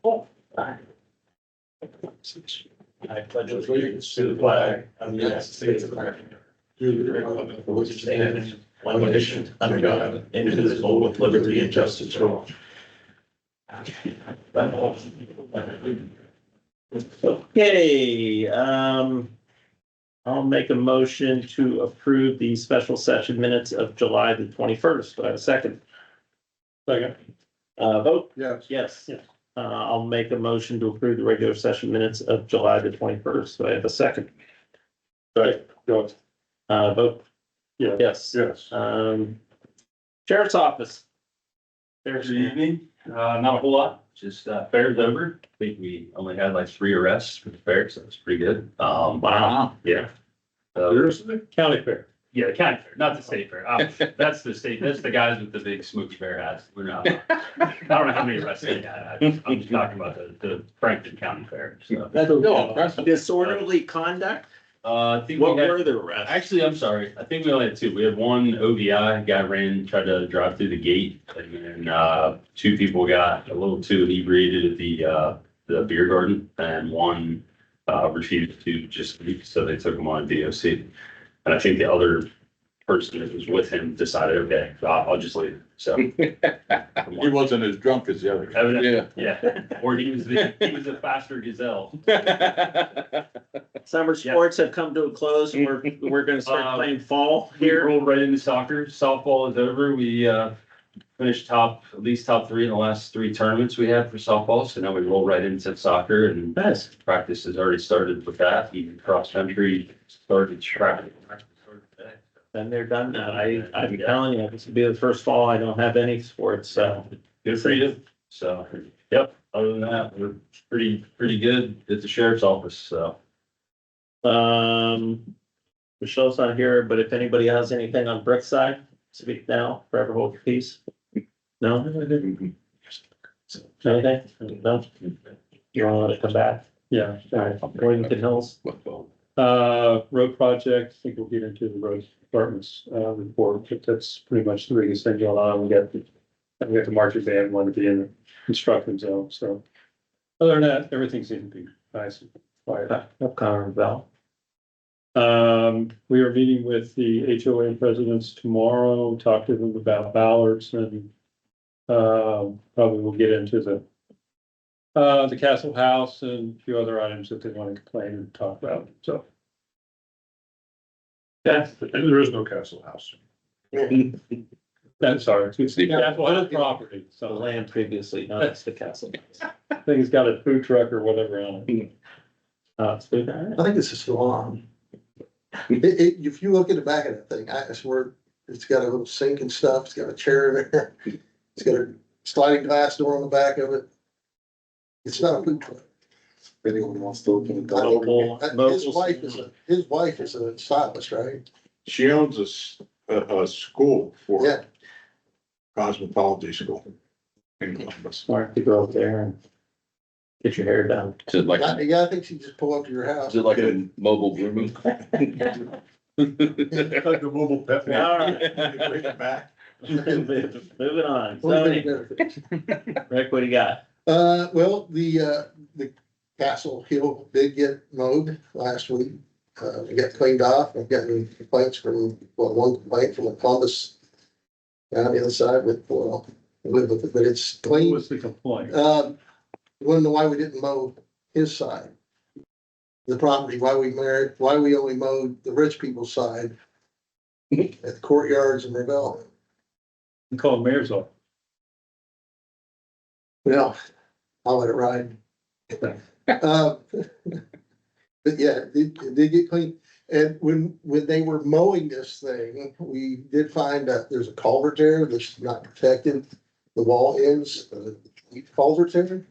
Oh. I pledge allegiance to the flag of the United States of America, to the republic for which it stands, one nation, under God, indivisible, with liberty and justice for all. Okay, I'll make a motion to approve the special session minutes of July the 21st. Do I have a second? Second. Vote? Yes. Yes. I'll make a motion to approve the regular session minutes of July the 21st. Do I have a second? Right. Go. Vote? Yeah. Yes. Yes. Sheriff's Office. Good evening. Not a whole lot, just fair's over. I think we only had like 3 arrests for the fair, so it's pretty good. Wow. Yeah. Here's the county fair. Yeah, the county fair, not the state fair. That's the state, that's the guys with the big smoky bear hats. We're not, I don't know how many arrests they had. I'm just talking about the Franklin County Fair, so. Disorderly conduct? I think What we had, were the arrests? actually, I'm sorry. I think we only had 2. We had 1 OVI guy tried to drive through the gate, and then 2 people got a little too inebriated at the beer garden, and 1 refused to just leave, so they took him on DOC. And I think the other person that was with him decided, okay, I'll just leave. So He wasn't as drunk as the other. evidently, yeah. Or he was a faster gazelle. Summer sports have come to a close and we're gonna start playing fall We here. rolled right into soccer. Softball is over. We finished at least top 3 in the last 3 tournaments we had for softball. So now we roll right into soccer, and Nice. practice has already started with that. Even cross country started track. Today. And they're done now. I'm telling you, this will be the first fall I don't have any sports, so. Good for you. So, yep, other than that, we're pretty good at the sheriff's office, so. Michelle's not here, but if anybody has anything on Brookside, speak now, forever hold your peace. No? Anything? No? You want to come back? Yeah. All right, Worthington Hills. Road project, I think we'll get into the road department's report, but that's pretty much the biggest thing going on. We got the marching band wanted to be in the construction zone, so. Other than that, everything seems to be nice and quiet. Up Conner Bell. We are meeting with the HOA presidents tomorrow, talk to them about ballards, and probably we'll get into the Castle House and a few other items that they want to complain and talk about, so. Yeah. There is no Castle House. I'm sorry, it's the Castle House property, The so land previously known as the castle. I think it's got a food truck or whatever on it. It's good, all right. I think it's a salon. If you look at the back of that thing, I swear, it's got a little sink and stuff, it's got a chair there. It's got a sliding glass door on the back of it. It's not a food truck. If anyone wants to look at it. Mobile- His wife is a stylist, right? She owns a school for Yeah. cosmetology school in Columbus. Smart to go up there and get your hair done. Is it like, Yeah, I think she just pull up to your house. is it like a mobile grooming? Like the mobile pet. All right. Bring it back. Moving on. Only Zoning. benefits. Rick, what do you got? Well, the Castle Hill did get mowed last week. We got cleaned off. I've gotten complaints from, well, 1 complaint from the Columbus down the other side with, well, I live with it, but it's What clean. was the complaint? Wanna know why we didn't mow his side? The property, why we only mowed the rich people's side at the courtyards in Ravel. We call it mayor's office. Well, I'll let it ride. But yeah, it did get clean. And when they were mowing this thing, we did find that there's a culvert there that's not protected. The wall ends, culvert there.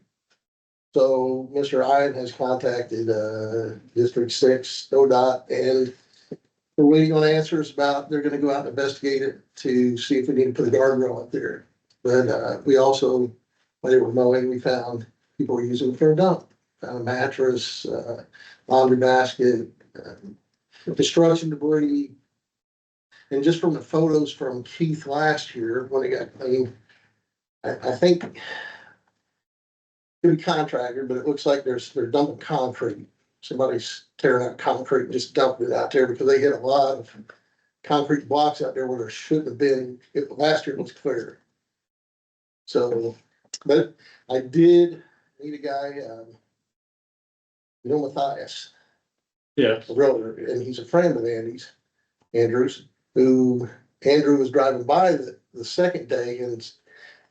So Mr. Ian has contacted, District 6, ODOT, and we're waiting on answers about, they're gonna go out and investigate it to see if we need to put a guardrail up there. But, we also, when they were mowing, we found people were using it for a dump. Found a mattress, laundry basket, construction debris. And just from the photos from Keith last year, when it got cleaned, I think could be contractor, but it looks like they're dumping concrete. Somebody's tearing out concrete and just dumping it out there because they hit a lot of concrete blocks out there where there shouldn't have been. Last year was clear. So, but I did meet a guy, Matthias, Yes, a realtor, and he's a friend of Andrew's, who Andrew was driving by the second day and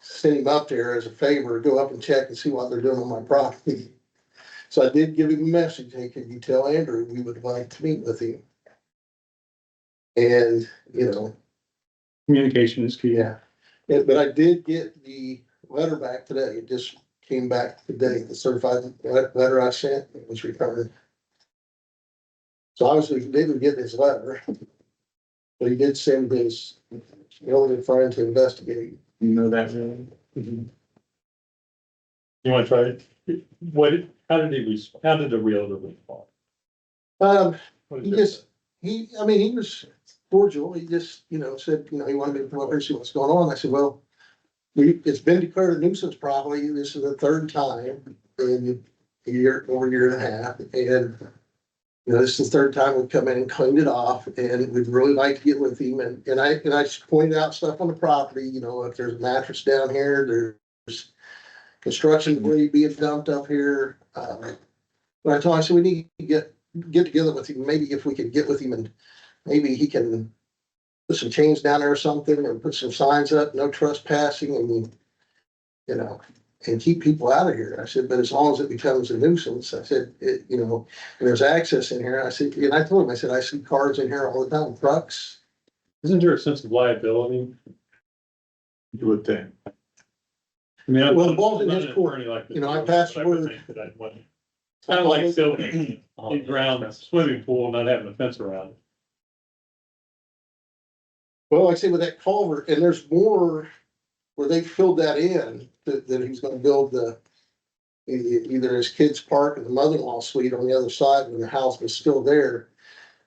sent him up there as a favor, go up and check and see what they're doing on my property. So I did give him a message, hey, can you tell Andrew we would like to meet with him? And, communication is key. yeah, but I did get the letter back today. It just came back today, the certified letter I sent, it was returned. So obviously he didn't get his letter, but he did send his relevant friend to investigate. You know that really? You wanna try it? How did the realtor respond? What He is it? just, he was cordial. He just, said, he wanted me to come up here and see what's going on. I said, well, it's been declared a nuisance property. This is the third time in over a year and a half. And, this is the third time we've come in and cleaned it off, and we'd really like to get with him. And I just pointed out stuff on the property, if there's a mattress down here, there's construction debris being dumped up here. But I told him, I said, we need to get together with him. Maybe if we could get with him and maybe he can put some chains down there or something and put some signs up, no trespassing and, and keep people out of here. I said, but as long as it becomes a nuisance, I said, and there's access in here. I said, and I told him, I said, I see cars in here all the time, trucks. Isn't there a sense of liability? You would think. I mean, Well, the ball's in I'm his not an court. attorney like this, I passed but would word. think that I wouldn't. It's kind of like building a ground swimming pool, not having a fence around it. Well, like I say with that culvert, and there's more where they filled that in, that he's gonna build either his kid's park or the mother-in-law suite on the other side when the house was still there.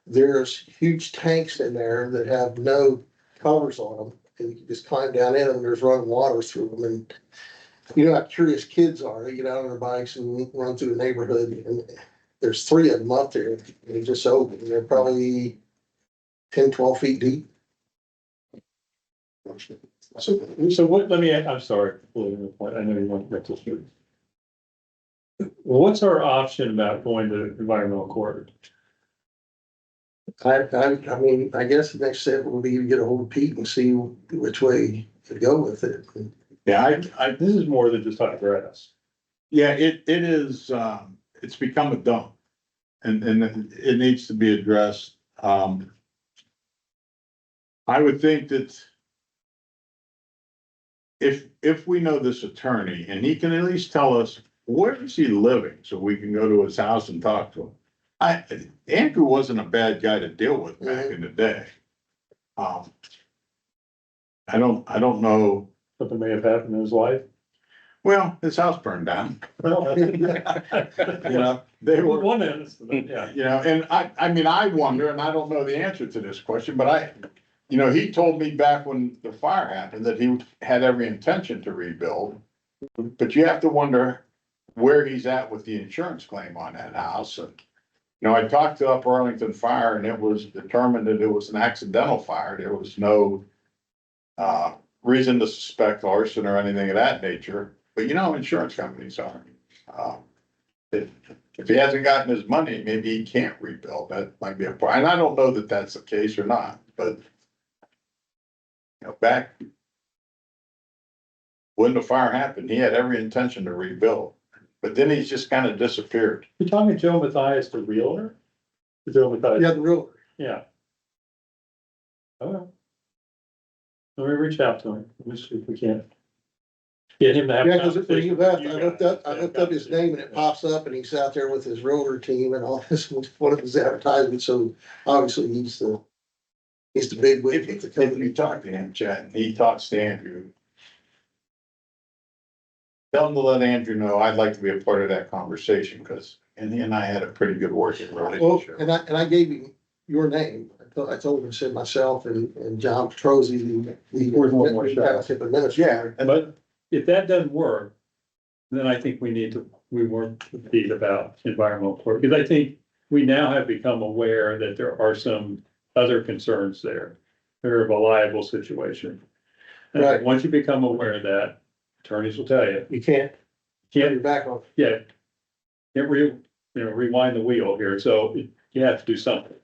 There's huge tanks in there that have no covers on them, and you can just climb down in them, and there's running water through them, and how curious kids are, they get out on their bikes and run through the neighborhood, and there's 3 of them up there, and they're just open, they're probably 10, 12 feet deep. So what, I'm sorry, for leaving the point, I know you want to get this through. Well, what's our option about going to environmental court? I guess the next step will be to get a hold of Pete and see which way to go with it. Yeah, This is more than just hot grass. yeah, it is, it's become a dump. And it needs to be addressed. I would think that if we know this attorney and he can at least tell us where is he living so we can go to his house and talk to him. Andrew wasn't a bad guy to deal with back in the day. I don't know. Something may have happened in his life. Well, his house burned down. They were, One incident, yeah. and I wonder, and I don't know the answer to this question, but he told me back when the fire happened that he had every intention to rebuild. But you have to wonder where he's at with the insurance claim on that house. And, I talked to Upper Arlington Fire and it was determined that it was an accidental fire. There was no reason to suspect arson or anything of that nature. But insurance companies are. If he hasn't gotten his money, maybe he can't rebuild. That might be a part. And I don't know that that's the case or not, but back when the fire happened, he had every intention to rebuild, but then he's just kind of disappeared. You're talking Joe Matthias, the realtor? Joe Matthias? Yeah, the realtor. Yeah. Okay. Let me reach out to him. Let me see if we can get him to have. Yeah, a because when he conversation left, with I you looked guys. up his name and it pops up and he's out there with his realtor team and all this, one of his advertisements, so obviously he's the big wig with the If you company. talk to him, Chad, and he talks to Andrew, tell him to let Andrew know I'd like to be a part of that conversation, because he and I had a pretty good working Well, relationship. and I gave him your name. I told him to send myself and John Petrozzi, the Where's one more shot? township administrator. Yeah, But if that doesn't work, then I think we weren't beat about environmental court, because I think we now have become aware that there are some other concerns there. They're a liable situation. And Right. once you become aware of that, attorneys will tell you, You can't turn your can't, back on. yeah. Can't rewind the wheel here, so you have to do something.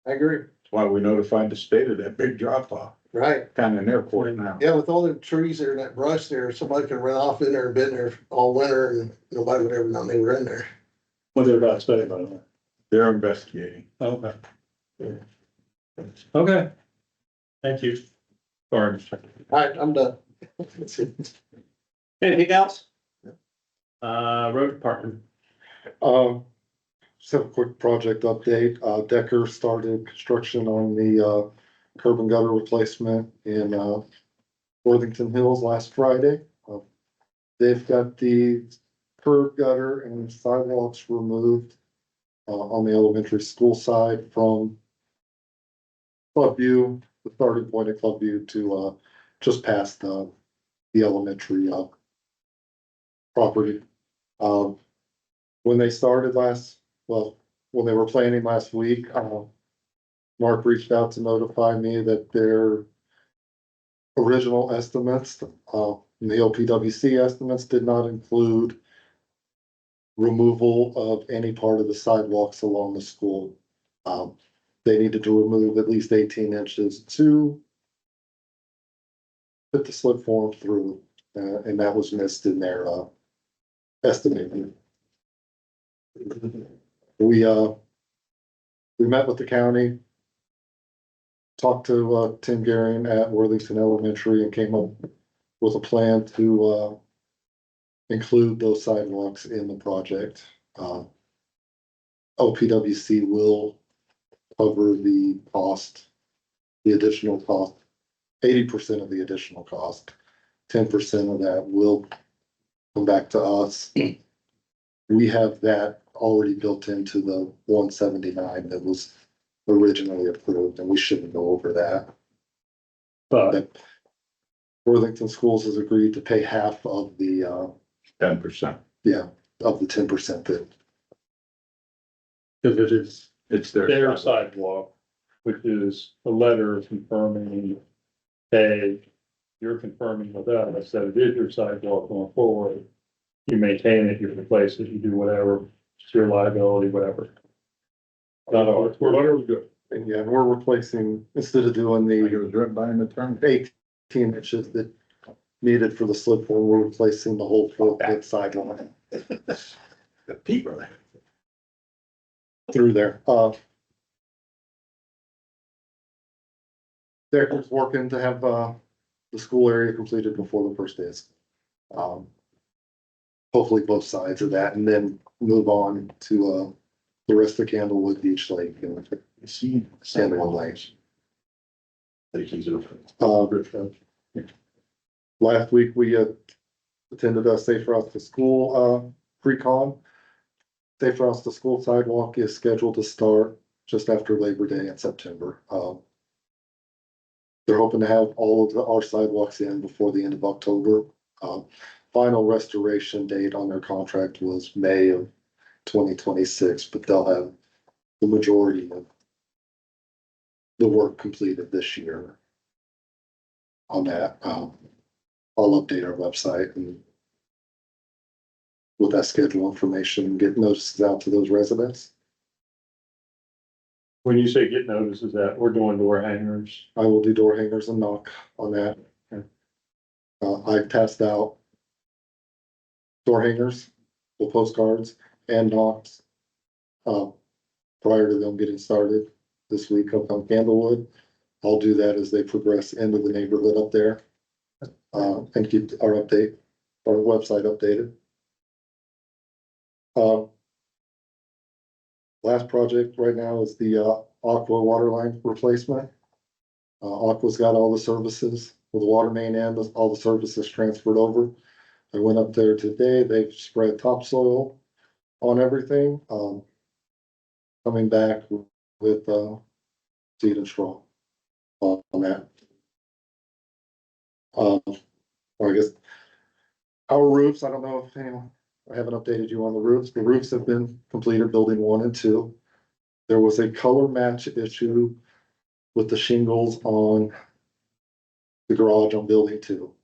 I agree. That's why we notified the state of that big drop off, Right. kind of in their court now. Yeah, with all the trees there and that brush there, somebody could run off in there and been there all winter and nobody would ever know they were in there. What they're about to say about it. They're investigating. Okay. Okay. Thank you. Sorry. All right, I'm done. Anything else? Road department. Just have a quick project update. Decker started construction on the, curb and gutter replacement in, Worthington Hills last Friday. They've got the curb gutter and sidewalks removed, on the elementary school side from Clubview, the starting point at Clubview to, just past the elementary, property. When they started when they were planning last week, Mark reached out to notify me that their original estimates, the OPWC estimates did not include removal of any part of the sidewalks along the school. They needed to remove at least 18 inches to put the slip form through, and that was missed in their, estimating. We met with the county, talked to, Tim Garion at Worthington Elementary and came up with a plan to, include those sidewalks in the project. OPWC will cover the cost, the additional cost, 80% of the additional cost. 10% of that will come back to us. We have that already built into the 179 that was originally approved, and we shouldn't go over that. But Worthington Schools has agreed to pay half of the, 10%. of the 10% that, because it is It's their sidewalk, which is a letter confirming, hey, you're confirming with us that it is your sidewalk going forward. You maintain it, you replace it, you do whatever, it's your liability, whatever. Not ours, whatever we do. and yeah, we're replacing, instead of doing Like it the was driven by an attorney. 18 inches that needed for the slip form, we're replacing the whole 4-foot sidewalk The people. through there. They're just working to have, the school area completed before the first day is. Hopefully both sides of that, and then move on to, the rest of Candlewood Beach Lake and See. Candlewood Lake. Uh, Last week, we attended a Safe Routes to School pre-con. Safe Routes to School sidewalk is scheduled to start just after Labor Day in September. They're hoping to have all of our sidewalks in before the end of October. Final restoration date on their contract was May of 2026, but they'll have the majority of the work completed this year on that. I'll update our website and with that schedule information, get notices out to those residents. when you say get notices that, we're doing door hangers. I will do door hangers and knock on that. I passed out door hangers, the postcards and knocks. Prior to them getting started this week up on Candlewood. I'll do that as they progress into the neighborhood up there. And keep our website updated. Last project right now is the Aqua water line replacement. Aqua's got all the services with the water main and all the services transferred over. I went up there today, they've spread topsoil on everything, coming back with, seed and straw on that. Or I guess Our roofs, I don't know if anyone, I haven't updated you on the roofs. The roofs have been completed, building 1 and 2. There was a color match issue with the shingles on the garage on building 2.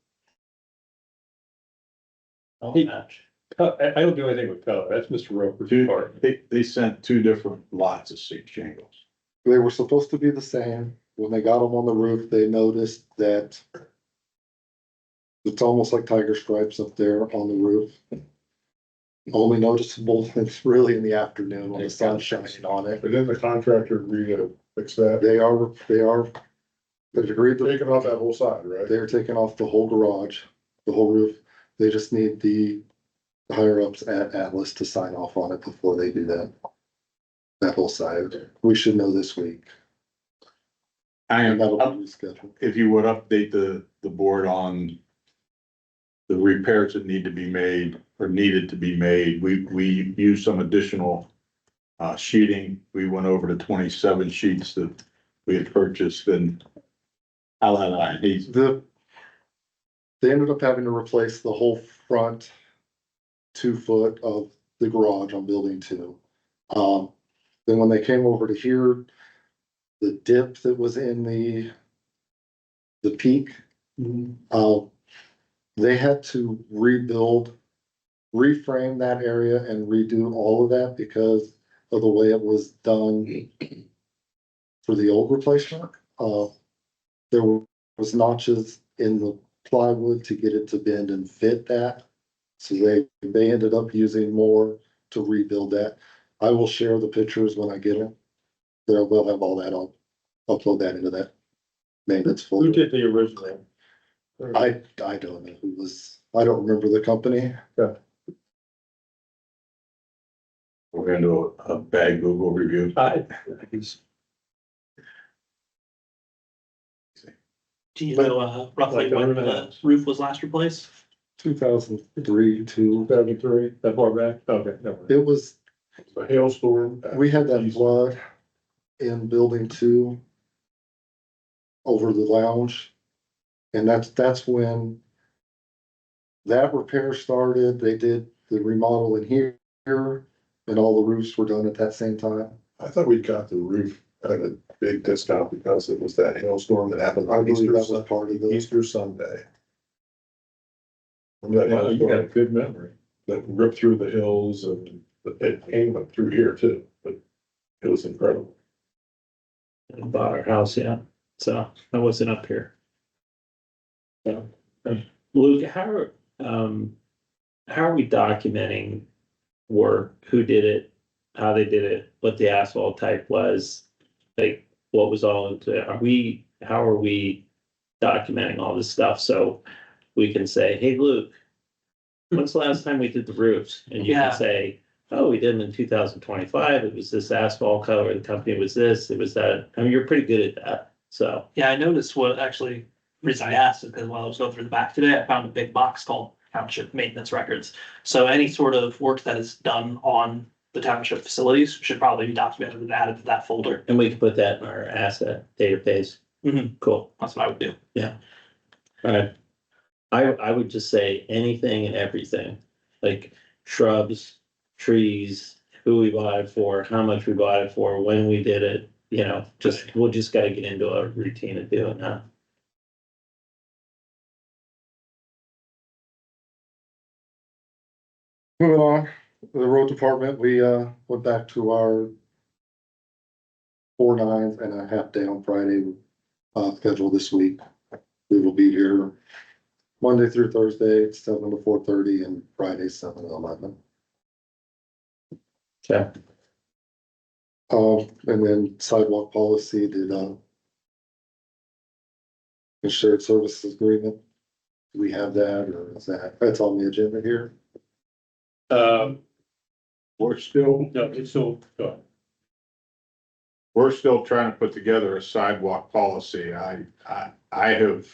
Match. I don't do anything with color. That's Mr. Roper's part. They sent 2 different lots of 6 shingles. They were supposed to be the same. When they got them on the roof, they noticed that it's almost like tiger stripes up there on the roof. Only noticeable, it's really in the afternoon when the sun's shining on it. But then the contractor agreed to fix that, They've agreed to, taking off that whole side, right? they're taking off the whole garage, the whole roof. They just need the higher ups at Atlas to sign off on it before they do that. That whole side. We should know this week. And that'll be rescheduled. If you would update the board on the repairs that need to be made or needed to be made, we used some additional sheeting. We went over to 27 sheets that we had purchased, and They ended up having to replace the whole front 2 foot of the garage on building 2. Then when they came over to here, the dip that was in the peak, they had to rebuild, reframe that area and redo all of that because of the way it was done for the old replacement. There was notches in the plywood to get it to bend and fit that. So they ended up using more to rebuild that. I will share the pictures when I get them. They'll have all that. I'll upload that into that maintenance folder. Who did the original? I don't know who was, I don't remember the company. we're gonna do a bad Google review. Do you know roughly when the roof was last replaced? 2003, 2. 2003, that far back? Okay, never mind. It was, A hailstorm. we had that flood in building 2 over the lounge. And that's when that repair started. They did the remodel in here and all the roofs were done at that same time. I thought we got the roof at a big discount because it was that hailstorm that happened I on believe Easter, that was part of the, Easter Sunday. Remember that Well, you got a hailstorm good memory. that ripped through the hills and it came up through here too, but it was incredible. Bought our house, yeah. So I wasn't up here. So, Luke, how are we documenting work? Who did it? How they did it? What the asphalt type was? Like, what was all into it? How are we documenting all this stuff? So we can say, hey, Luke, when's the last time we did the roofs? And you can say, oh, we did them in 2025. It was this asphalt color. The company was this, it was that. I mean, you're pretty good at that. So. Yeah, I noticed what actually, the reason I asked is because while I was going through the back today, I found a big box called Township Maintenance Records. So any sort of work that is done on the township facilities should probably be documented and added to that folder. And we can put that in our asset database. Cool. That's what I would do. Yeah. All right. I would just say anything and everything, like shrubs, trees, who we bought it for, how much we bought it for, when we did it, we'll just gotta get into a routine of doing that. moving on, the road department, we went back to our 4 9s and a half day on Friday schedule this week. We will be here Monday through Thursday, 7 to 4:30 and Friday, 7 to 11. Okay. And then sidewalk policy did the shared services agreement. Do we have that or is that's on the agenda here? We're still No, it's still, We're still trying to put together a sidewalk policy. I have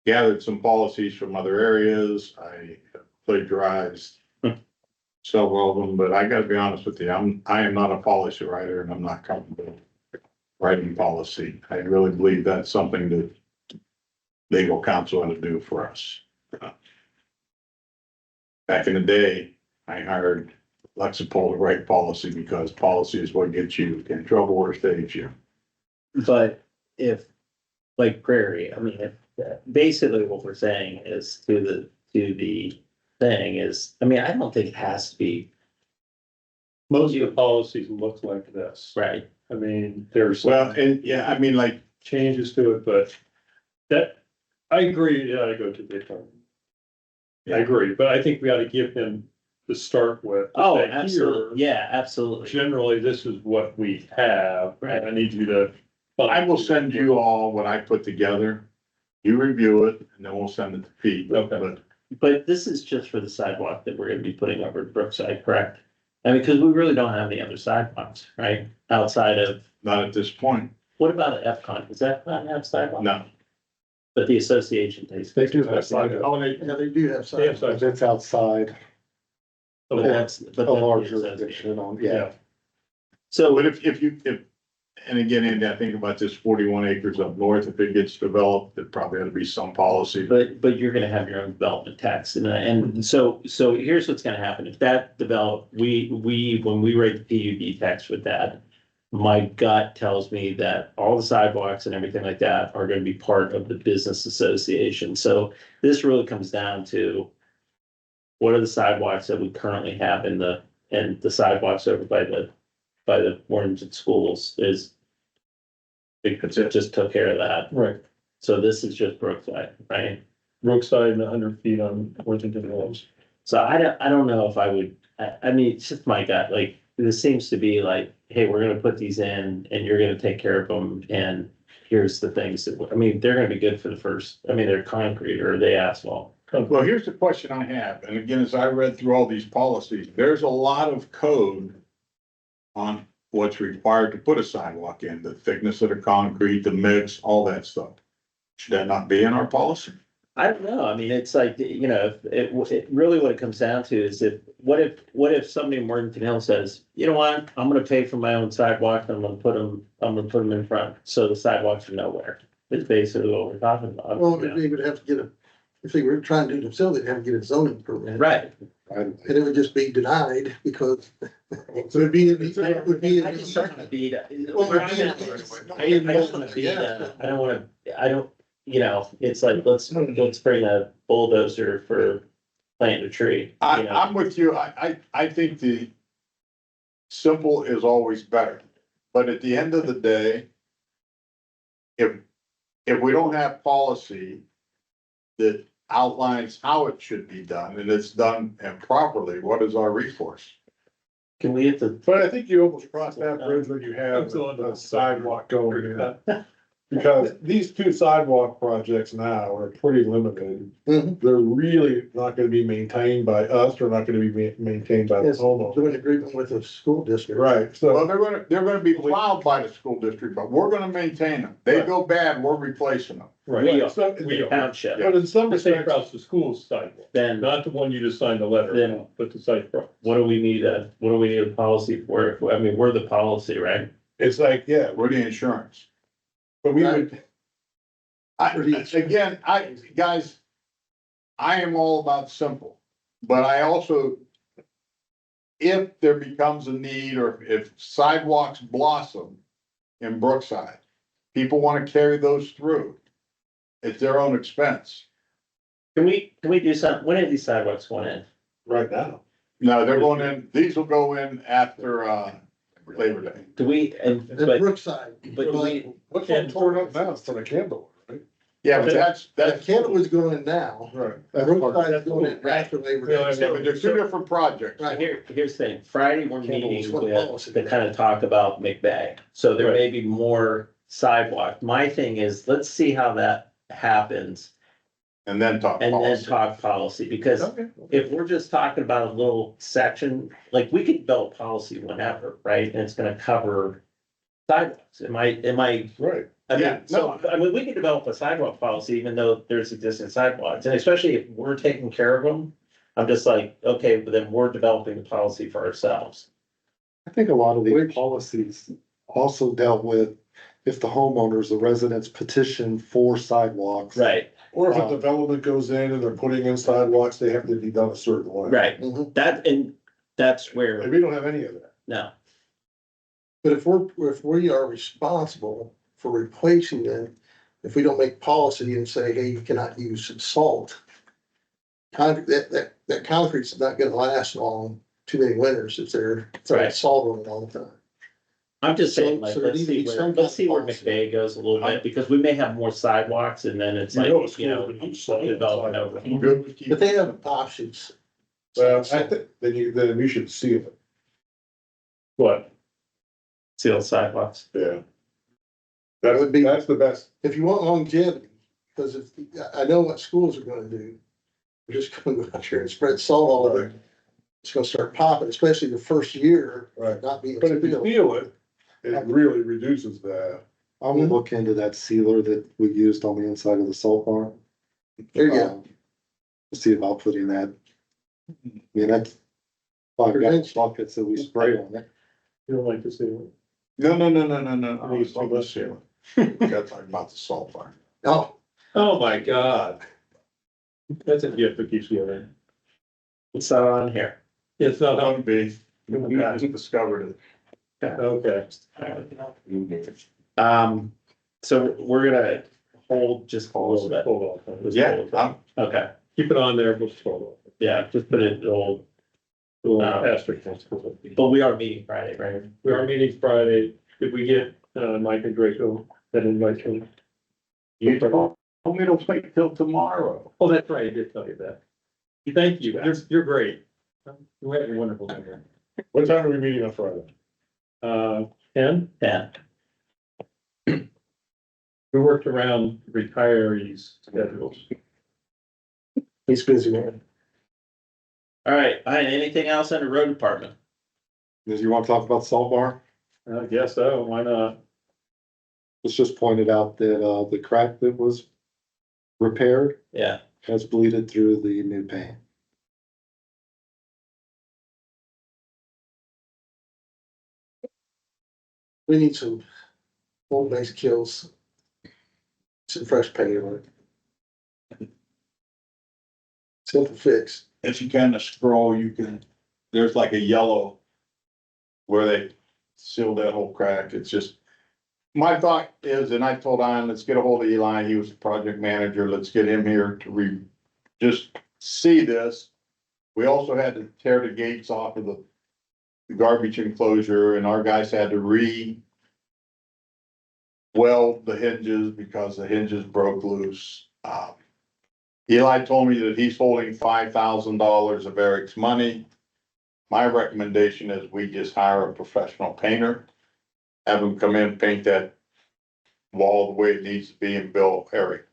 gathered some policies from other areas. I have plagiarized several of them, but I gotta be honest with you, I am not a policy writer and I'm not comfortable writing policy. I really believe that's something that legal counsel ought to do for us. Back in the day, I hired Lexipol to write policy because policy is what gets you in trouble or stays you. But if, like Prairie, I mean, if, basically what we're saying is to the thing is, I mean, I don't think it has to be, Most of the policies look like this. right? I mean, there's Well, some and yeah, I mean, like, changes to it, but that, I agree, it ought to go to the attorney. I agree, but I think we ought to give him to start with. to Oh, say, "Here, absolutely, yeah, absolutely. generally, this is what we have, and I need you to. I will send you all what I put together. You review it and then we'll send it to Pete. Okay. But But this is just for the sidewalk that we're gonna be putting over at Brookside, correct? I mean, because we really don't have any other sidewalks, right? Outside of, not at this point, what about FCON? Does FCON have sidewalks? no. But the association takes. They do have sidewalks, Oh, and Yeah, they do have they have sidewalks. but it's outside But that's, but a that's larger the association. jurisdiction on, yeah, yeah. So, But if, and again, Andy, I think about this 41 acres up north, if it gets developed, there probably ought to be some policy. but you're gonna have your own development tax and so here's what's gonna happen. If that develop, when we rate the PUD tax with that, my gut tells me that all the sidewalks and everything like that are gonna be part of the business association. So this really comes down to what are the sidewalks that we currently have and the sidewalks over by the Warrington schools is it just took care of that. right, So this is just Brookside, right? Brookside and 100 feet on Worthington Hills. So I don't know if I would, I mean, it's just my gut, like, this seems to be like, hey, we're gonna put these in and you're gonna take care of them and here's the things that, I mean, they're gonna be good for the first, I mean, they're concrete or they asphalt. Well, here's the question I have, and again, as I read through all these policies, there's a lot of code on what's required to put a sidewalk in, the thickness of the concrete, the mix, all that stuff. Should that not be in our policy? I don't know, I mean, it's like, you know, it really what it comes down to is what if somebody in Worthington Hills says, you know what, I'm gonna pay for my own sidewalk and I'm gonna put them in front, so the sidewalks are nowhere. It's basically what we're talking about. Well, you know? they would have to get if they were trying to do it themselves, they'd have to get a zoning permit. Right, And it would just be denied because it would be, it would be. I just don't wanna beat, Well, I just wanna beat, I don't wanna, you know, it's like, let's bring a bulldozer for planting a tree. You know? I'm with you. I think the simple is always better. But at the end of the day, if we don't have policy that outlines how it should be done and it's done improperly, what is our recourse? Can we hit the, But I think you almost cross that bridge when you have a sidewalk going in. Because these two sidewalk projects now are pretty limited. Mhm. They're really not gonna be maintained by us, they're not gonna be maintained by the Yes, homeowner. doing agreement with the school district. Right, Well, so, they're gonna be plowed by the school district, but we're gonna maintain them. They go bad, we're replacing them. We are. so, We are. township, but in some The same respects, across the school sidewalk, then not the one you just signed a letter Then- about, but the site across. what do we need a policy for? I mean, we're the policy, right? it's like, yeah, We're the insurance. but we would, Again, guys, I am all about simple, but I also, if there becomes a need or if sidewalks blossom in Brookside, people wanna carry those through at their own expense. Can we do something, when are these sidewalks going in? right now. No, they're going in, these will go in after, Labor Day. Do we, And but Brookside. do we, What's all torn up now from the Campbell, right? Yeah, but That that's, Canada's going in now. Right. Brookside's going in after Labor Day. yeah, but they're two different projects. Right. here's the thing, Friday, we're Campbell's meeting what with, policy. to kind of talk about McVeigh. So there may be more sidewalk. My thing is, let's see how that happens And then talk and then policy. talk policy, because Okay. if we're just talking about a little section, like, we could build policy whenever, right? And it's gonna cover sidewalks. Am I, Right. I Yeah, mean, so, I mean, we could develop a sidewalk policy even though there's existing sidewalks, and especially if we're taking care of them. I'm just like, okay, but then we're developing the policy for ourselves. I think a lot of these policies also dealt with if the homeowners, the residents petition for sidewalks. Right, Or if a development goes in and they're putting in sidewalks, they have to be done a certain way. Right, Mhm. that's And where, we don't have any of that. no, But if we are responsible for replacing them, if we don't make policy and say, hey, you cannot use salt. That concrete's not gonna last long, too many winters if they're throwing Right. salt on it all the time. I'm just saying, like, So there let's needs to see be where, some let's see where policy. McVeigh goes a little bit, because we may have more sidewalks and then it's like, you know, development over. I'm good with you. But they have options. Well, I think, then we should see it. What? Seal sidewalks. Yeah. That would be- That's the best. If you want longevity, because if, I know what schools are gonna do. They're just gonna go out here and spread salt all over. It's gonna start popping, especially the first year, Right. not being. But if you sealed. feel it, it really reduces that. I will look into that sealer that we used on the inside of the salt barn. There you go. See about putting that. I mean, that's 5 gallon buckets that we spray on it. You don't like to see it? No, I was talking about ceiling. That's talking about the salt fire. Oh, Oh, my God. That's a gift that keeps giving. It's not on here. It's not, One B, you guys discovered it. okay. So we're gonna hold just a little bit. Hold on. Just Yeah, hold on. Okay, Keep it on there, we'll just hold on. yeah, just put it old, Little asterisk next to it. but we are meeting Friday, right? We are meeting Friday. Did we get, Mike and Draco that invite you? You told me to wait till tomorrow. Oh, that's right, I did tell you that. Thank you, you're great. You have a wonderful dinner. What time are we meeting on Friday? 10? Yeah, We worked around retirees' schedules. he's busy, man. all right, anything else in the road department? Did you want to talk about the salt barn? I guess so, why not? Let's just pointed out that, the crack that was repaired Yeah, has bleeded through the new paint. We need some old base kills. Some fresh paint on it. Simple fix. If you kind of scroll, you can, there's like a yellow where they sealed that whole crack. It's just, my thought is, and I told Ian, let's get a hold of Eli. He was the project manager. Let's get him here to just see this. We also had to tear the gates off of the garbage enclosure, and our guys had to weld the hinges because the hinges broke loose. Eli told me that he's holding $5,000 of Eric's money. My recommendation is we just hire a professional painter. Have him come in, paint that wall the way it needs to be, and bill Eric.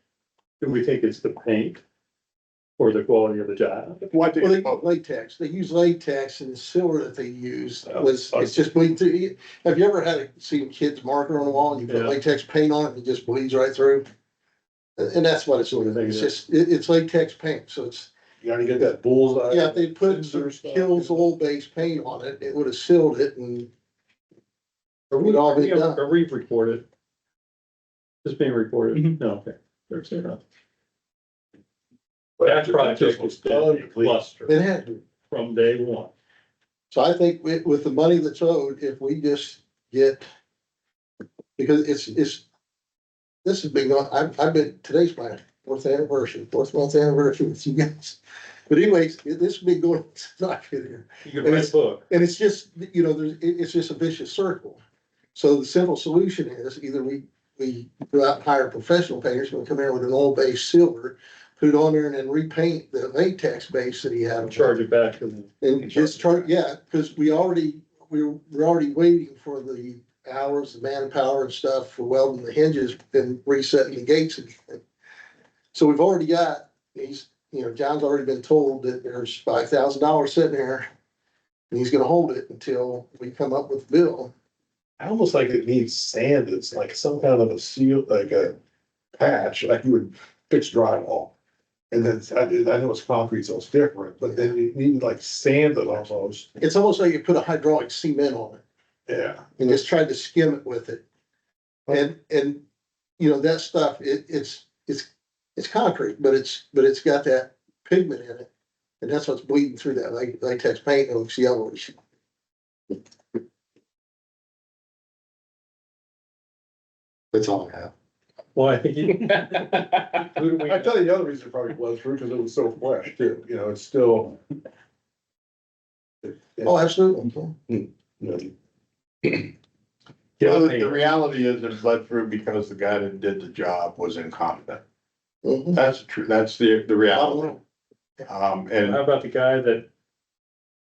Do we think it's the paint or the quality of the job? What Well, they do use latex. They use latex, and the silver that they use Oh, was, it's just bleeding through. Have you ever seen kids marker on the wall and you put Yeah. latex paint on it and it just bleeds right through? And that's what it's doing. It's just, it's latex paint, so it's, You gotta get that bullseye. yeah, if they put some Scissor stuff. Kills oil based paint on it, it would have sealed it and Are we, We'd all be done. are we recorded? Is being recorded? No, okay. There's enough. That project was done cluster it had to. from day one. So I think with the money that's owed, if we just get, because it's, this has been going, I've been, today's my fourth month anniversary with you guys. But anyways, this has been going, since I've been here. You can write a book. And it's just, it's just a vicious circle. So the simple solution is either we go out and hire professional painters, who will come in with an oil-based silver, put it on there and then repaint the latex base that he had. Charge it back to them. And just charge, yeah, because we're already waiting for the hours, the manpower and stuff for welding the hinges and resetting the gates and everything. So we've already got John's already been told that there's $5,000 sitting there. And he's gonna hold it until we come up with a bill. I almost like it needs sand. It's like some kind of a seal, like a patch, like you would fix drywall. And then I know it's concrete, so it's different, but then you need like sand it almost. It's almost like you put a hydraulic cement on it Yeah. and just tried to skim it with it. And that stuff, it's It's concrete, but it's got that pigment in it. And that's what's bleeding through that latex paint, and it looks yellowish. That's all I have. Well, I think. Who do we? I tell you, the other reason it probably bled through, because it was so fresh too, you know, it's still. Oh, absolutely. You know, Well, the reality is it bled through because the guy that did the job was incompetent. Mhm. That's true, that's the reality. And How about the guy that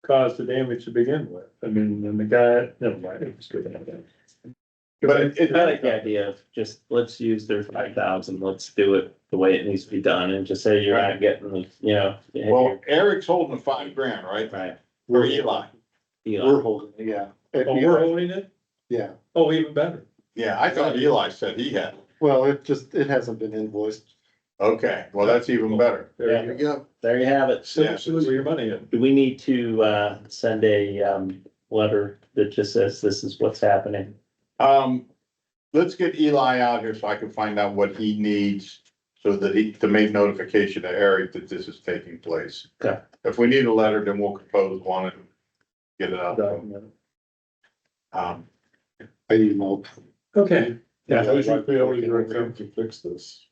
caused the damage to begin with? I mean, and the guy, never mind, it was good. but I like the idea of just, let's use their 5,000, let's do it the way it needs to be done, and just say you're not getting the, you know. well, Eric's holding the $5,000, right? Right. Or Eli. We're holding, it, yeah. Oh, we're holding it? Yeah, Oh, even better. Yeah, I thought Eli said he had. well, it hasn't been invoiced. Okay, well, that's even better. There There you we go. go. There you have it. Yeah. So where's your money in? Do we need to, send a, letter that just says this is what's happening? Let's get Eli out here so I can find out what he needs. So that to make notification to Eric that this is taking place. Okay. If we need a letter, then we'll compose one and get it out. I emailed. Okay. Yeah, I should be able to attempt to fix this.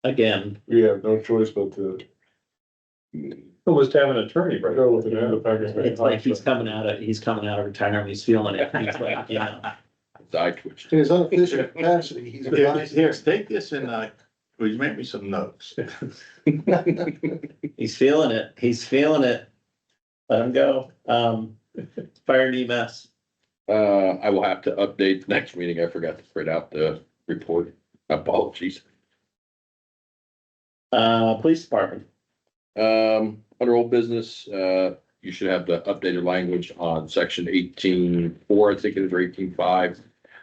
Again, We have no choice but to Who was to have an attorney, right? go with an independent. it's like he's coming out of retirement, he's feeling it. He's like, you know, I twitched. In his unofficial capacity, he's. Here, take this and, will you make me some notes? he's feeling it, he's feeling it. Let him go. Fire and EMS, I will have to update the next meeting. I forgot to print out the report. Apologies. police department. Under old business, you should have the updated language on section 18.4, I think it is, or 18.5.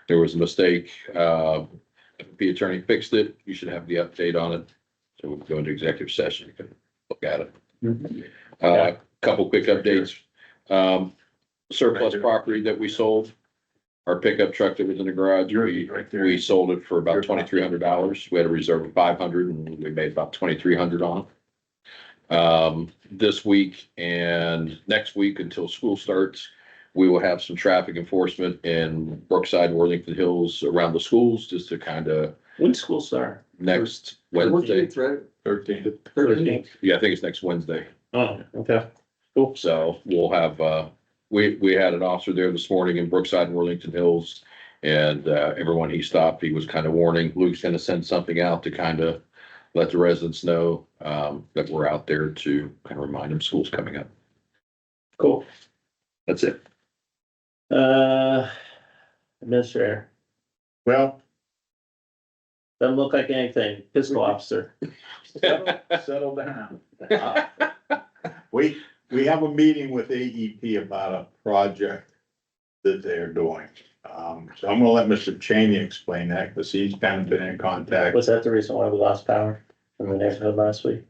There was a mistake. The attorney fixed it. You should have the update on it. So we'll go into executive session. You can look at it. Couple quick updates. Surplus property that we sold. Our pickup truck that was in the garage, we sold it for about $2,300. We had a reserve of $500 and we made about $2,300 on it. This week and next week until school starts, we will have some traffic enforcement in Brookside, Worthington Hills around the schools, just to kind of When school start? next Wednesday. 13. Yeah, I think it's next Wednesday. Oh, okay. So we'll have, we had an officer there this morning in Brookside and Worthington Hills. And, everyone he stopped, he was kind of warning, Luke's gonna send something out to kind of let the residents know, that we're out there to kind of remind them school's coming up. Cool. That's it. Administrator, Well, doesn't look like anything, fiscal officer. settle down. We have a meeting with AEP about a project that they're doing. So I'm gonna let Mr. Cheney explain that, because he's kind of been in contact. Was that the reason why we lost power in the neighborhood last week?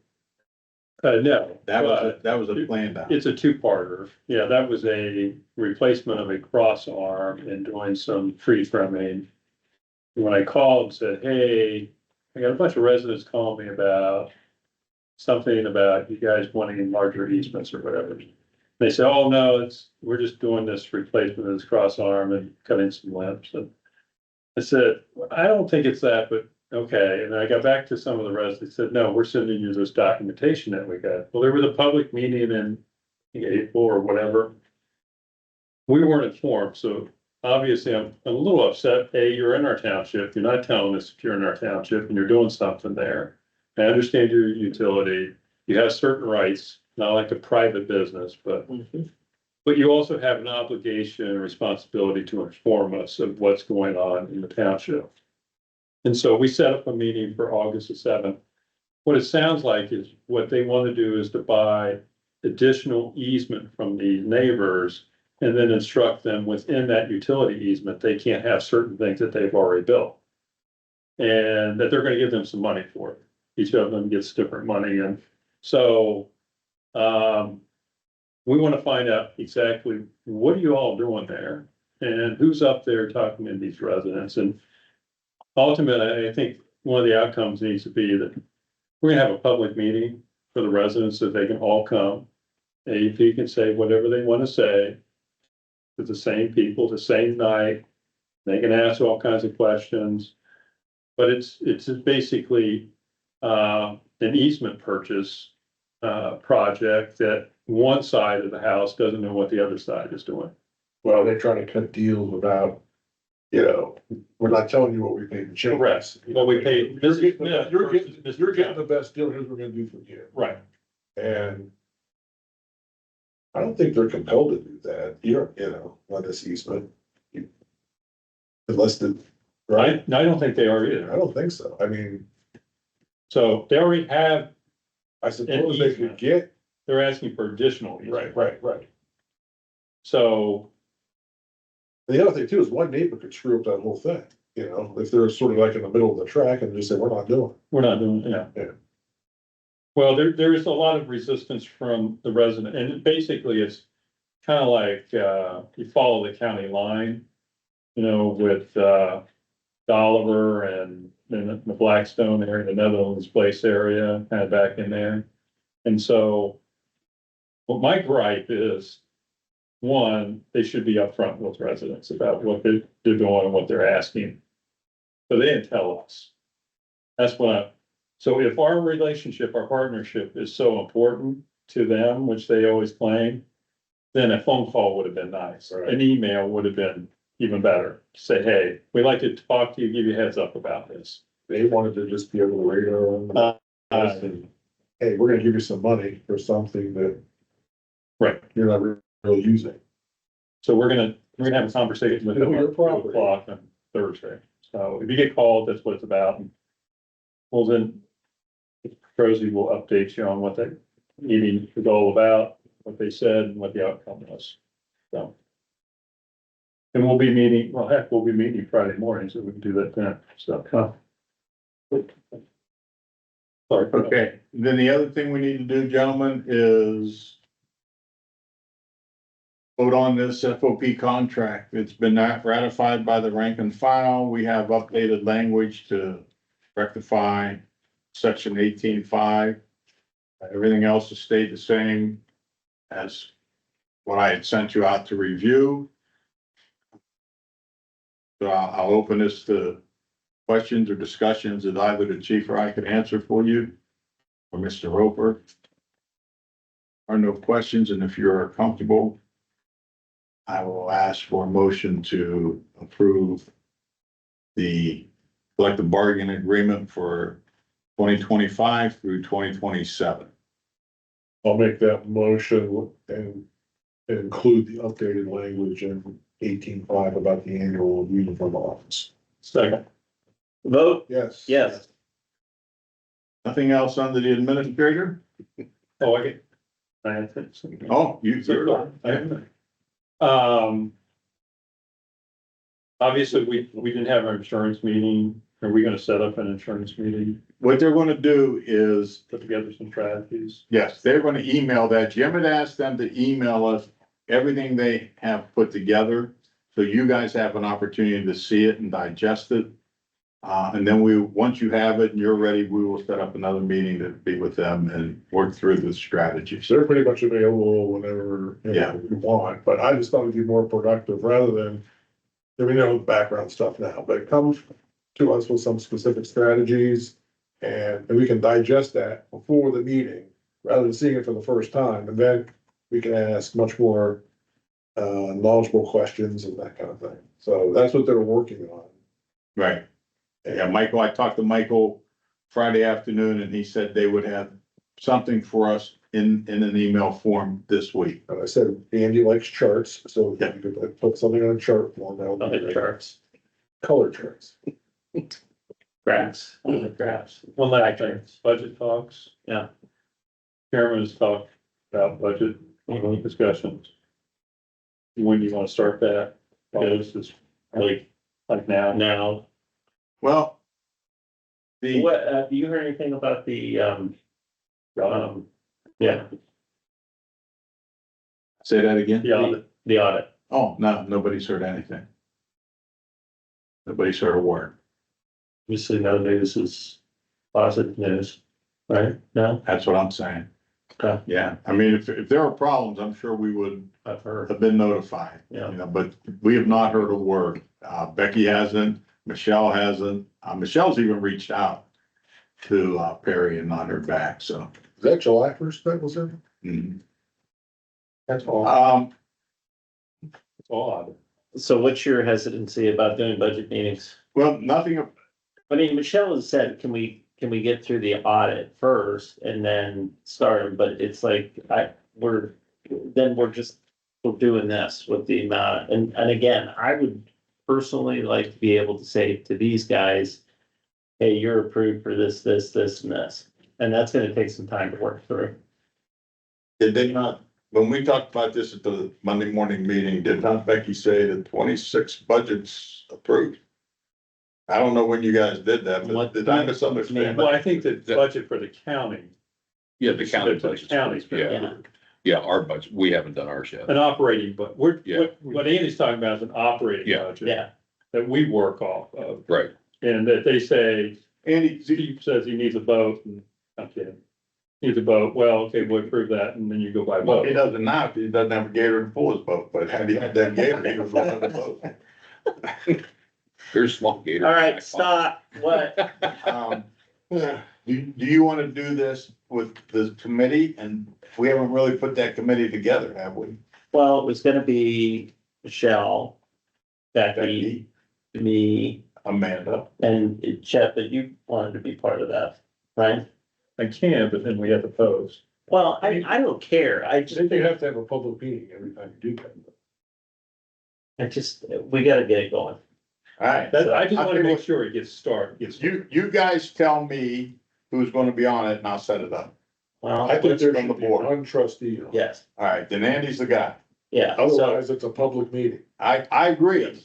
No. That but was a plan down. It's a two-parter. Yeah, that was a replacement of a cross arm and doing some tree trimming. When I called and said, hey, I got a bunch of residents calling me about something about you guys wanting larger easements or whatever. They said, oh, no, we're just doing this replacement of this cross arm and cutting some limbs. And I said, I don't think it's that, but okay. And then I got back to some of the residents, said, no, we're sending you this documentation that we got. Well, there was a public meeting in April or whatever. We weren't informed, so obviously I'm a little upset. Hey, you're in our township. You're not telling us if you're in our township and you're doing something there. I understand your utility. You have certain rights, not like a private business, but you also have an obligation and responsibility to inform us of what's going on in the township. And so we set up a meeting for August the 7th. What it sounds like is what they want to do is to buy additional easement from the neighbors and then instruct them within that utility easement, they can't have certain things that they've already built. And that they're going to give them some money for it. Each of them gets different money. And so we want to find out exactly what are you all doing there and who's up there talking to these residents. And ultimately, I think one of the outcomes needs to be that we're gonna have a public meeting for the residents that they can all come. AEP can say whatever they want to say to the same people, the same night. They can ask all kinds of questions. But it's basically, an easement purchase, project that one side of the house doesn't know what the other side is doing. Well, they're trying to cut deals without, we're not telling you what we paid. Correct. What we paid. You're getting the best deal, here's what we're gonna do for you. Right. And I don't think they're compelled to do that, on this easement. Unless the, right? I don't think they are I either. don't think so. I mean, So they already have, I suppose they could get, they're asking for additional. easement. right. So, And the other thing too is one neighbor could screw up that whole thing, if they're sort of like in the middle of the track and just say, we're not doing we're not doing, yeah. Yeah. Well, there is a lot of resistance from the resident, and basically it's kind of like, you follow the county line, with, Dolliver and then the Blackstone area, the Netherlands Place area, kind of back in there. And so what my gripe is, one, they should be upfront with residents about what they're doing and what they're asking. So they didn't tell us. That's so if our relationship, our partnership is so important to them, which they always claim, then a phone call would have been nice. Right. An email would have been even better. Say, hey, we'd like to talk to you, give you a heads up about this. They wanted to just be able to radar on. And, hey, we're gonna give you some money for something that Right. you're not really using. So we're gonna have a conversation with them Your at property. 2:00 on Thursday. So if you get called, that's what it's about. Well, then Rosie will update you on what that meeting was all about, what they said and what the outcome was. So. And we'll be meeting, well, heck, we'll be meeting Friday morning, so we can do that then. So. Sorry. Okay, then the other thing we need to do, gentlemen, is vote on this FOP contract. It's been ratified by the rank and file. We have updated language to rectify section 18.5. Everything else has stayed the same as what I had sent you out to review. So I'll open this to questions or discussions that either the chief or I could answer for you, or Mr. Roper. Are no questions, and if you're comfortable, I will ask for a motion to approve the collective bargaining agreement for 2025 through 2027. I'll make that motion and include the updated language in 18.5 about the annual uniform office. Second. Vote, Yes. yes. Nothing else under the administrator? Oh, I get. I have to- Oh, you're Obviously, we didn't have our insurance meeting. Are we gonna set up an insurance meeting, what they're gonna do is, put together some strategies? yes, they're gonna email that. Jim had asked them to email us everything they have put together. So you guys have an opportunity to see it and digest it. And then once you have it and you're ready, we will set up another meeting to be with them and work through the strategies. So they're pretty much available whenever, Yeah. you want, but I just thought it'd be more productive rather than, we know the background stuff now, but come to us with some specific strategies and we can digest that before the meeting rather than seeing it for the first time. And then we can ask much more knowledgeable questions and that kind of thing. So that's what they're working on. Right. Yeah, Michael, I talked to Michael Friday afternoon and he said they would have something for us in an email form this week. And I said, Andy likes charts, so Yeah. you could put something on a chart form. that would be Other great. charts, Color charts. graphs, graphs. One last thing, budget talks. Yeah. Chairman has talked about budget discussions. When do you wanna start that? Well, this is like now. Now, Well, the, what, have you heard anything about the, yeah, say that again? the audit? Oh, no, nobody's heard anything. Nobody's heard a word. Obviously, no news is positive news, right? No, That's what I'm saying. okay, Yeah, I mean, if there are problems, I'm sure we would I've heard, have been notified. Yeah. You know, but we have not heard a word. Becky hasn't, Michelle hasn't, Michelle's even reached out to, Perry and not heard back, so. Is that July first, that was it? mhm. That's all, That's odd. so what's your hesitancy about doing budget meetings? well, nothing, I mean, Michelle has said, can we get through the audit first and then start, but it's like, we're doing this with the amount, and again, I would personally like to be able to say to these guys, hey, you're approved for this, and this, and that's gonna take some time to work through. did they not, when we talked about this at the Monday morning meeting, did not Becky say that 26 budgets approved? I don't know when you guys did that, but What- did I misunderstand? Well, I think the budget for the county. Yeah, the county For the budget. county's been Yeah, approved. yeah, our budget, we haven't done ours yet. An operating, but Yeah. what Andy's talking about is an operating Yeah. budget. Yeah, That we work off of, Right, and that they say, Andy, Steve says he needs a boat, and I'm kidding. Needs a boat, well, okay, we'll approve that, and then you go buy a well, boat. he doesn't now, because he doesn't have a gator to pull his boat, but had he had that gator, he was running the boat. there's small gator. all right, stop, what? Um, Do you wanna do this with the committee? And we haven't really put that committee together, have we? Well, it was gonna be Michelle, Becky, Becky, me, Amanda, and Chet, but you wanted to be part of that, right? I can, but then we have to post. Well, I don't care, I just, You have to have a public meeting every time you do that. we gotta get it going. alright. That, I just I'll wanna tell you make sure it gets started, You guys tell me who's gonna be on it and I'll set it up. Well, I think there from the should be board. one trustee. on it. yes, Alright, then Andy's the guy. yeah, so, Otherwise, it's a public meeting. I agree,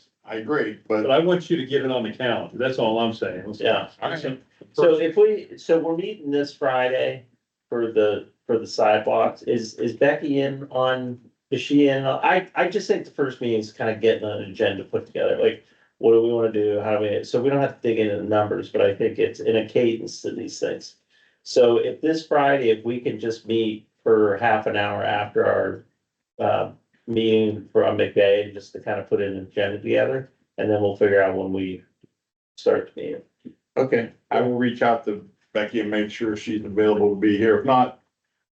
but but I want you to get it on the calendar, that's all I'm saying. yeah. Alright. So we're meeting this Friday for the sidewalks, is Becky in on, is she in? I just think the first meeting is kind of getting an agenda put together, like, what do we wanna do, how do we, so we don't have to dig into the numbers, but I think it's in a cadence to these things. So if this Friday, if we can just meet for half an hour after our, meeting from McVeigh, just to kind of put an agenda together, and then we'll figure out when we start the meeting. okay, I will reach out to Becky and make sure she's available to be here. If not,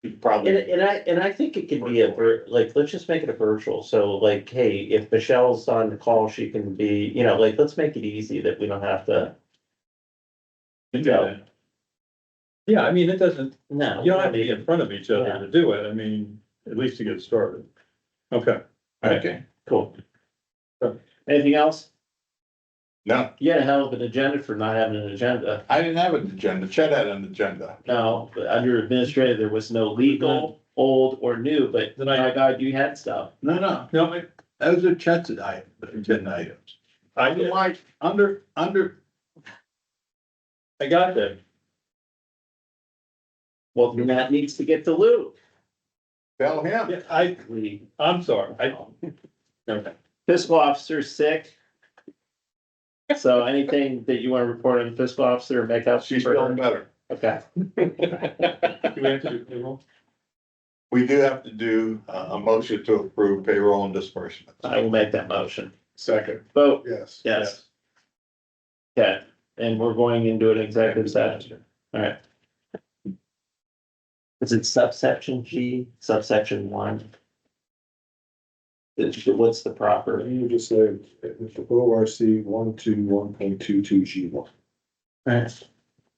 she's probably. And I think it could be like, let's just make it a virtual, so like, hey, if Michelle's on the call, she can be, like, let's make it easy that we don't have to. Yeah, I mean, it doesn't, No. you don't have to be in front of each other to do it, I mean, at least to get started. Okay. Okay, Cool. Anything else? no, You had a hell of an agenda for not having an agenda. I didn't have an agenda. Chet had an agenda. No, but under administrative, there was no legal, old or new, but Then my God, you had stuff. No, No, those are Chet's agenda items. I, Like, under, I got that. Well, Matt needs to get to Lou. tell him. Yeah, I'm sorry, okay. Fiscal officer's sick. So anything that you want to report on the fiscal officer or make up? She's for feeling her? better. Okay, Do we have to do payroll? We do have to do a motion to approve payroll and disbursement. I will make that motion. Second, Vote, yes. yes. Okay, and we're going into an executive session. All right. Is it subsection G, subsection 1? What's the proper? You just say, ORC 121.22G1. Alright.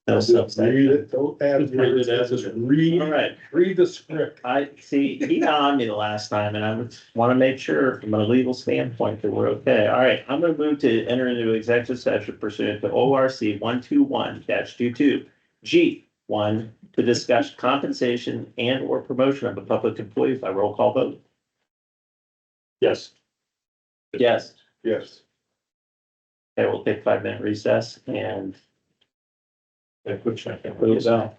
No Just read subsection. it, don't add words, just read, Alright, read the script. I see, he got on me the last time and I wanna make sure from a legal standpoint that we're okay. Alright, I'm gonna move to enter into executive session pursuant to ORC 121-22 G1 to discuss compensation and or promotion of a public employee by roll call vote. Yes. Yes. Yes. Okay, we'll take 5-minute recess and. Yeah, quick check. Close out.